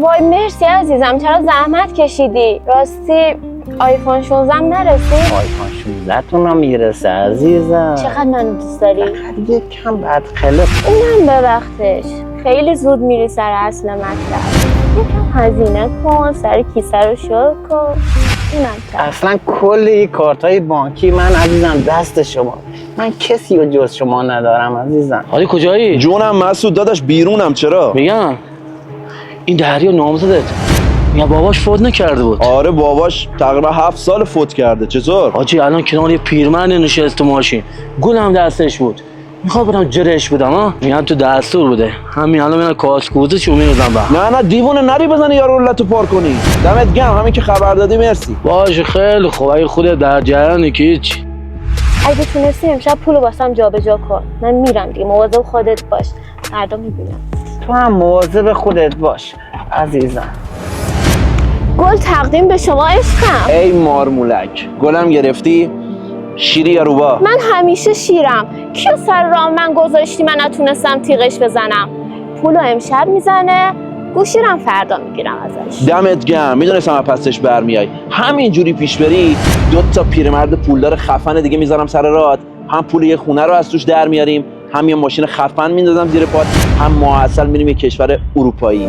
وای مرسی عزیزم، چرا زحمت کشیدی؟ راستی آیفون 16 نرسید؟ آیفون 16 تون میرسه عزیزم. چقدر منو دوست داری؟ فقط یک کم بدخلق. اونم به وقتش. خیلی زود میری سر اصل مطلب. یکم هزینه کن، سر کیسه رو شل کن. اینم کرد. اصلا کلی کارتای بانکی من عزیزم دست شما. من کسی رو جز شما ندارم عزیزم. حالی کجایی؟ جونم مسعود داداش بیرونم. چرا؟ میگم این دریا نامزدت میگم باباش فوت نکرده بود. آره باباش تقریبا 7 سال فوت کرده. چطور؟ آجی الان کنار یه پیرمرد نشست تو ماشین، گلم دستش بود، میخواد برم جرش بدم ها. میگم تو دستور بوده، همین الان میرم کاسکوزه چون میرزم به. نه دیوونه نری بزنی یارو رو لتو پار کنی. دمت گرم همین که خبر دادی مرسی. باشه خیلی خوب، اگه خودت در جریانی که هیچ. اگه تونستی امشب پولو واسم جابجا کن. من میرم دیگه، مواظب خودت باش. فردا میبینم. تو هم مواظب خودت باش عزیزم. گل تقدیم به شما عشقم. ای مارمولک گلم گرفتی؟ شیری یا روبا؟ من همیشه شیرم. کیو سر راه من گذاشتی من نتونستم تیغش بزنم؟ پولو امشب میزنه، گوشیرم فردا میگیرم ازش. دمت گرم. میدونستم از پسش برمیای. همینجوری پیش بری 2 تا پیرمرد پولدار خفن دیگه میذارم سر راهت. هم پول یه خونه رو از توش در میاریم، هم یه ماشین خفن میندازم زیر پات، هم ماه عسل میریم یه کشور اروپایی.